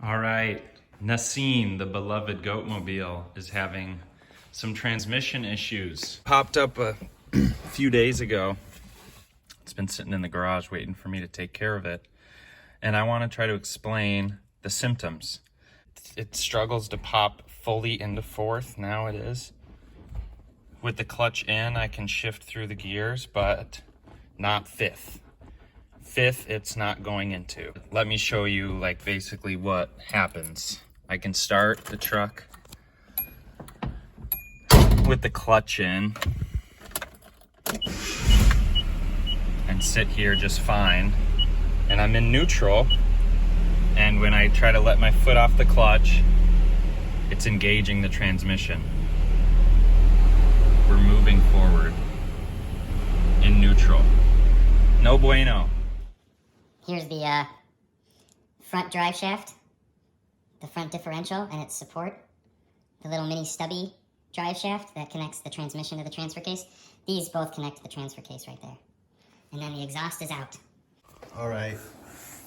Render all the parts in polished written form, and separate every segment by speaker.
Speaker 1: All right, Nassim, the beloved Goatmobile, is having some transmission issues. Popped up a few days ago. It's been sitting in the garage waiting for me to take care of it. And I want to try to explain the symptoms. It struggles to pop fully into fourth, now it is. With the clutch in, I can shift through the gears, but not fifth. Fifth, it's not going into. Let me show you like basically what happens. I can start the truck with the clutch in and sit here just fine. And I'm in neutral. And when I try to let my foot off the clutch, it's engaging the transmission. We're moving forward in neutral. No bueno.
Speaker 2: Here's the front drive shaft, the front differential and its support, the little mini stubby drive shaft that connects the transmission to the transfer case. These both connect to the transfer case right there. And then the exhaust is out.
Speaker 3: All right,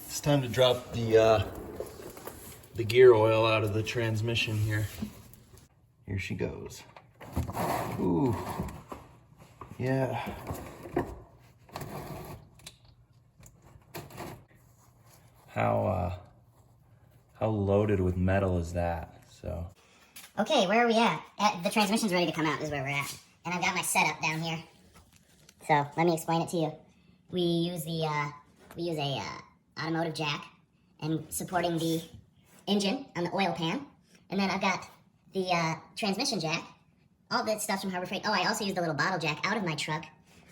Speaker 3: it's time to drop the gear oil out of the transmission here. Here she goes. Ooh, yeah.
Speaker 1: How loaded with metal is that? So.
Speaker 2: Okay, where are we at? The transmission's ready to come out is where we're at. And I've got my setup down here. So let me explain it to you. We use a automotive jack and supporting the engine on the oil pan. And then I've got the transmission jack. All that stuff's from Harbor Freight. Oh, I also use the little bottle jack out of my truck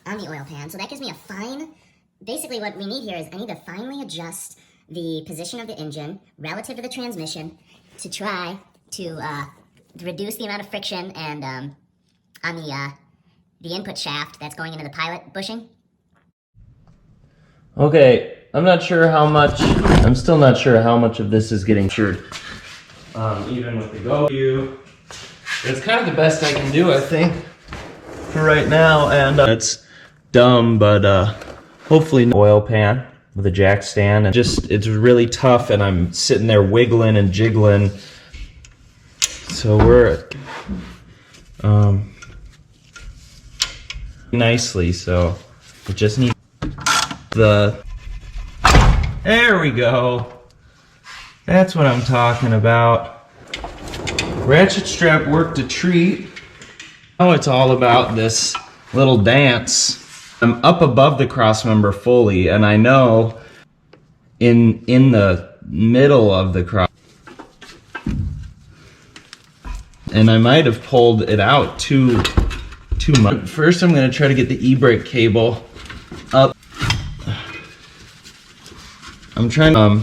Speaker 2: on the oil pan. So that gives me a fine, basically what we need here is I need to finely adjust the position of the engine relative to the transmission to try to reduce the amount of friction and on the input shaft that's going into the pilot bushing.
Speaker 3: Okay, I'm still not sure how much of this is getting cured. Even with the Go View. It's kind of the best I can do, I think, for right now. And it's dumb, but hopefully no oil pan with a jack stand. And it's really tough, and I'm sitting there wiggling and jiggling. So we're nicely, so it just needs there we go. That's what I'm talking about. Ratchet strap worked a treat. Oh, it's all about this little dance. I'm up above the crossmember fully, and I know in the middle of the cross, and I might have pulled it out too much. First, I'm going to try to get the e-brake cable up. I'm trying to,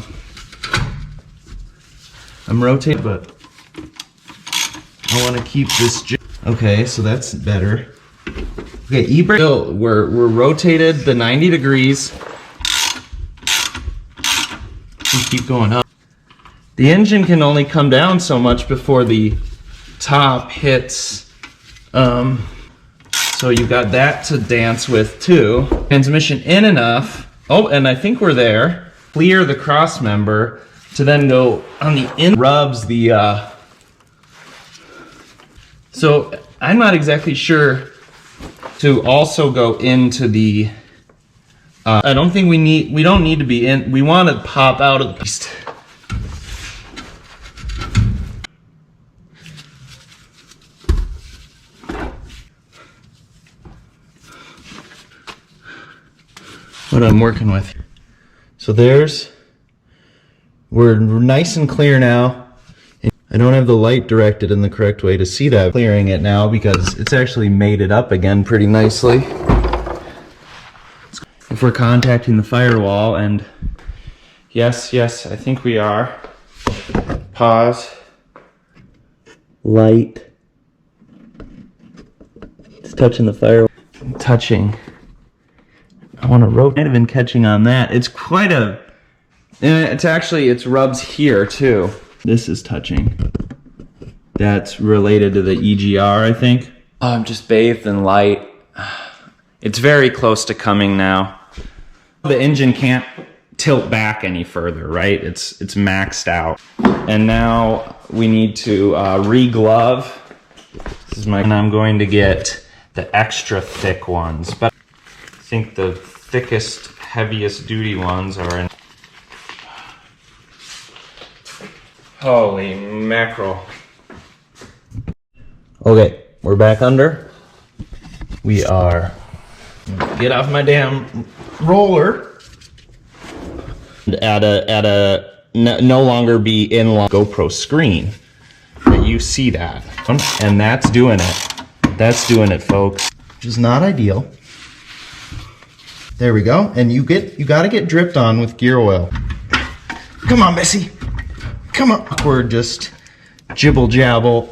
Speaker 3: I'm rotating, but I want to keep this. Okay, so that's better. Okay, e-brake. So we're rotated the 90 degrees. We keep going up. The engine can only come down so much before the top hits. So you got that to dance with too. Transmission in enough. Oh, and I think we're there. Clear the cross member to then go on the in. Rubs the. So I'm not exactly sure to also go into the. I don't think we don't need to be in. We want to pop out of the beast. What I'm working with. So we're nice and clear now. I don't have the light directed in the correct way to see that. Clearing it now because it's actually made it up again pretty nicely. If we're contacting the firewall, and yes, I think we are. Pause. Light. It's touching the firewall. Touching. I want to rotate. Kind of been catching on that. It's quite a. It's rubs here too. This is touching. That's related to the EGR, I think. Oh, I'm just bathed in light. It's very close to coming now. The engine can't
Speaker 1: tilt back any further, right? It's maxed out. And now we need to re-glove. This is and I'm going to get the extra thick ones, but I think the thickest, heaviest duty ones are in. Holy mackerel.
Speaker 3: Okay, we're back under. We are, get off my damn roller. At a no longer be in GoPro screen. That you see that. And that's doing it. That's doing it, folks. Which is not ideal. There we go. And you gotta get dripped on with gear oil. Come on, Missy. Come on. We're just jibble jabble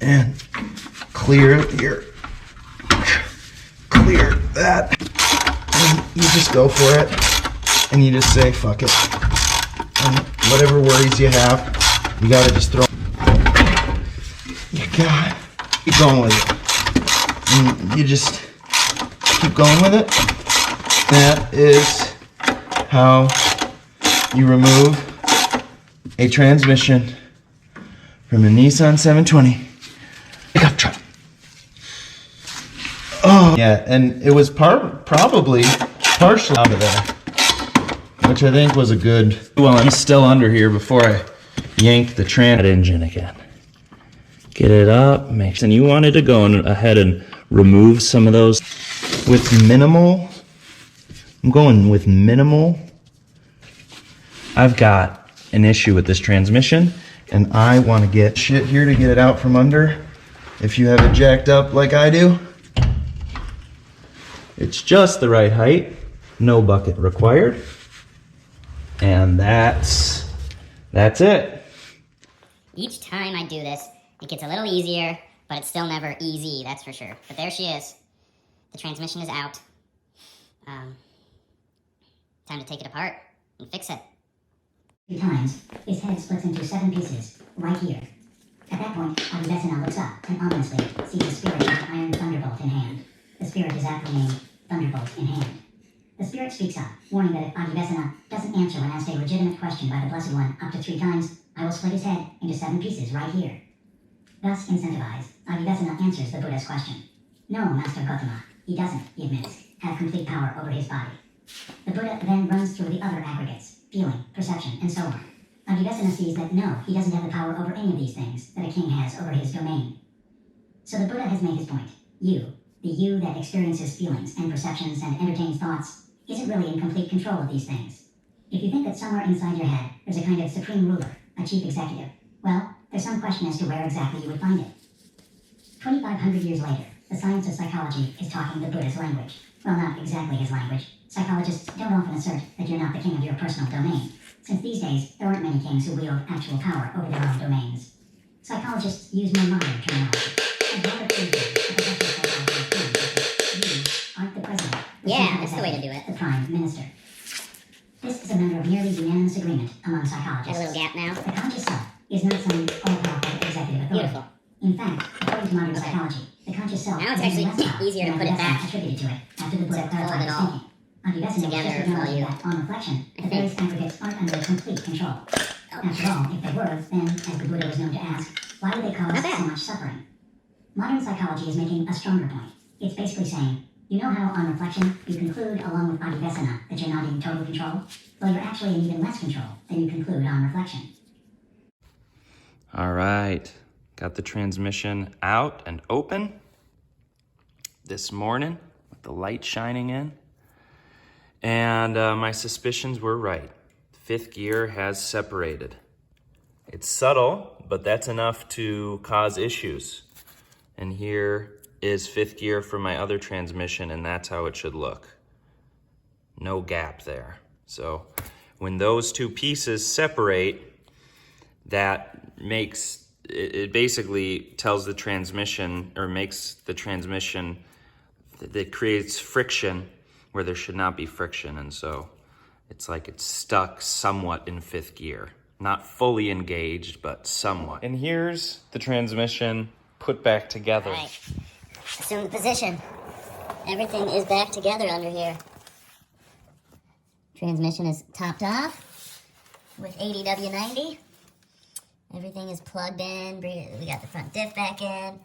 Speaker 3: and clear that. And you just go for it and you just say fuck it. And whatever worries you have, you gotta just throw. You gotta keep going with it. And you just keep going with it. That is how you remove a transmission from a Nissan 720 pickup truck. Oh, yeah, and it was probably partially out of there, which I think was a good. Well, I'm still under here before I yank the engine again. Get it up, and you wanted to go ahead and remove some of those with minimal. I'm going with minimal. I've got an issue with this transmission, and I want to get shit here to get it out from under. If you have it jacked up like I do, it's just the right height, no bucket required, and that's it.
Speaker 2: Each time I do this, it gets a little easier, but it's still never easy, that's for sure. But there she is. The transmission is out. Time to take it apart and fix it.
Speaker 4: 3 times, his head splits into 7 pieces, right here. At that point, Adivesana looks up and ominously sees a spirit with an iron thunderbolt in hand. The spirit is aptly named Thunderbolt in Hand. The spirit speaks up, warning that if Adivesana doesn't answer when asked a legitimate question by the Blessed One up to 3 times, I will split his head into 7 pieces right here. Thus incentivized, Adivesana answers the Buddha's question. No, Master Gautama, he doesn't, he admits, have complete power over his body. The Buddha then runs through the other aggregates, feeling, perception, and so on. Adivesana sees that no, he doesn't have the power over any of these things that a king has over his domain. So the Buddha has made his point. You, the you that experiences feelings and perceptions and entertains thoughts, isn't really in complete control of these things. If you think that somewhere inside your head there's a kind of supreme ruler, a chief executive, well, there's some question as to where exactly you would find it. 2,500 years later, the science of psychology is talking the Buddha's language. Well, not exactly his language. Psychologists don't often assert that you're not the king of your personal domain, since these days there aren't many kings who wield actual power over their own domains. Psychologists use more modern terminology. As Robert Friedman, a professor of psychology, you aren't the president.
Speaker 2: Yeah, that's the way to do it.
Speaker 4: The prime minister. This is a matter of nearly unanimous agreement among psychologists.
Speaker 2: Got a little gap now.
Speaker 4: The conscious self is not some all-powerful executive authority.
Speaker 2: Beautiful.
Speaker 4: In fact, according to modern psychology, the conscious self
Speaker 2: Now it's
Speaker 4: is
Speaker 2: actually
Speaker 4: less power
Speaker 2: easier to
Speaker 4: than
Speaker 2: put it
Speaker 4: Adivesana
Speaker 2: back.
Speaker 4: attributed to it after the Buddha
Speaker 2: To
Speaker 4: clarified
Speaker 2: hold it
Speaker 4: his
Speaker 2: all
Speaker 4: thinking. Adivesana
Speaker 2: together
Speaker 4: just
Speaker 2: for
Speaker 4: acknowledged
Speaker 2: you.
Speaker 4: that on reflection, the
Speaker 2: think.
Speaker 4: various aggregates aren't under complete control. After all, if they were, then, as the Buddha was known to ask, why do they cause
Speaker 2: Not bad.
Speaker 4: so much suffering? Modern psychology is making a stronger point. It's basically saying, you know how on reflection you conclude along with Adivesana that you're not in total control? Well, you're actually in even less control than you conclude on reflection.
Speaker 1: All right, got the transmission out and open this morning with the light shining in. And my suspicions were right. 5th gear has separated. It's subtle, but that's enough to cause issues. And here is 5th gear for my other transmission, and that's how it should look. No gap there. So when those 2 pieces separate, that makes, it basically tells the transmission, or makes the transmission, that creates friction where there should not be friction. And so it's like it's stuck somewhat in 5th gear. Not fully engaged, but somewhat. And here's the transmission put back together.
Speaker 2: All right. Assume the position. Everything is back together under here. Transmission is topped off with ADW90. Everything is plugged in. We got the front diff back in.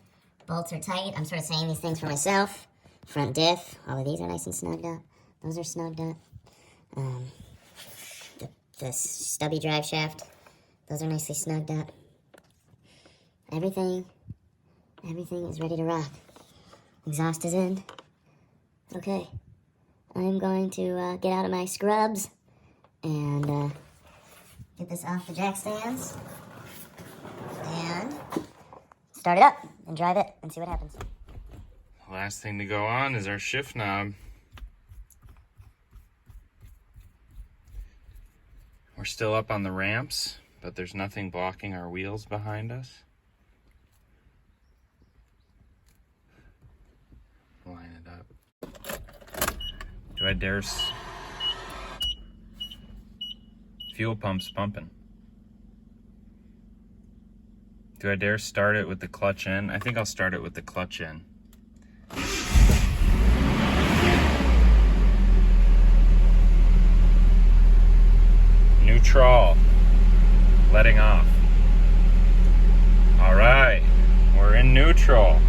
Speaker 2: Bolts are tight. I'm sort of saying these things for myself. Front diff. All of these are nice and snugged up. Those are snugged up. The stubby drive shaft. Those are nicely snugged up. Everything is ready to rock. Exhaust is in. Okay. I'm going to get out of my scrubs and get this off the jack stands and start it up and drive it and see what happens.
Speaker 1: Last thing to go on is our shift knob. We're still up on the ramps, but there's nothing blocking our wheels behind us. Line it up. Do I dare fuel pump's pumping. Do I dare start it with the clutch in? I think I'll start it with the clutch in. Neutral. Letting off. All right, we're in neutral.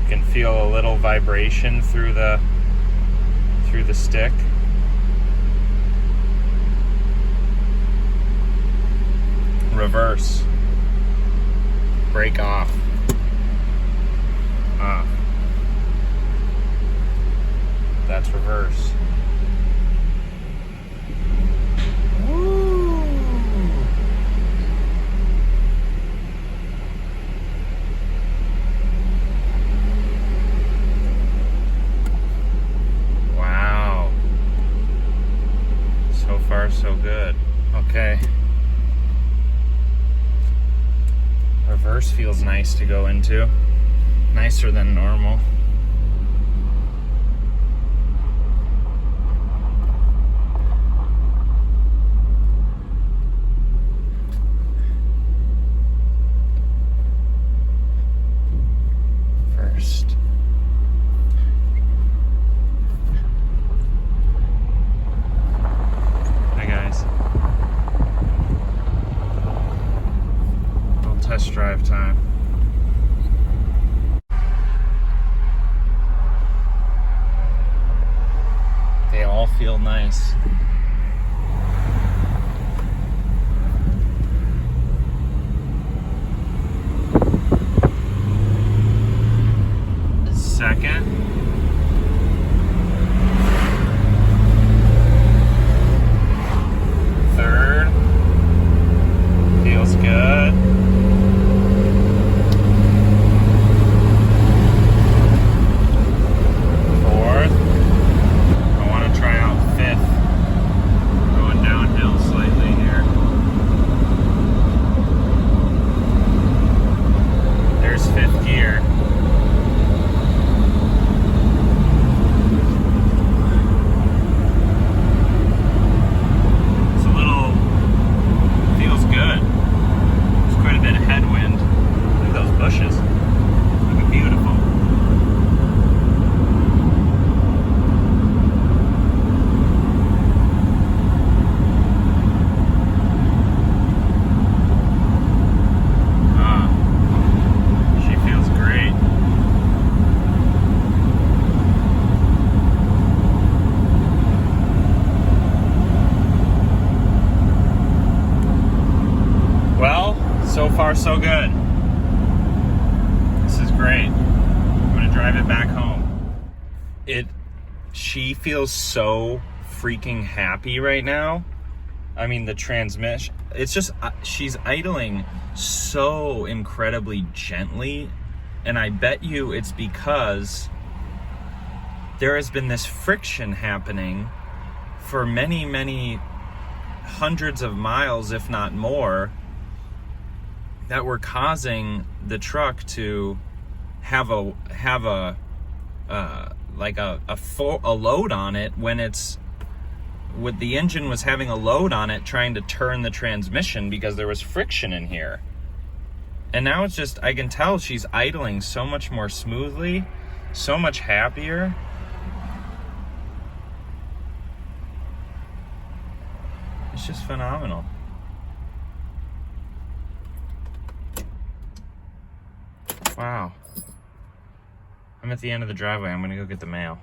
Speaker 1: You can feel a little vibration through the stick. Reverse. Brake off. Off. That's reverse. Woo. Wow. So far, so good. Okay. Reverse feels nice to go into. Nicer than normal. First. Hi guys. Little test drive time. They all feel nice. Second. Third. Feels good. Fourth. I want to try out fifth. Going downhill slightly here. There's fifth gear. Bushes. Look beautiful. She feels great. Well, so far so good. This is great. I'm gonna drive it back home. She feels so freaking happy right now. I mean, the transmission, it's just, she's idling so incredibly gently. And I bet you it's because there has been this friction happening for many, many hundreds of miles, if not more, that were causing the truck to have a load on it when it's with the engine was having a load on it trying to turn the transmission because there was friction in here. And now it's just, I can tell she's idling so much more smoothly, so much happier. It's just phenomenal. Wow. I'm at the end of the driveway. I'm gonna go get the mail.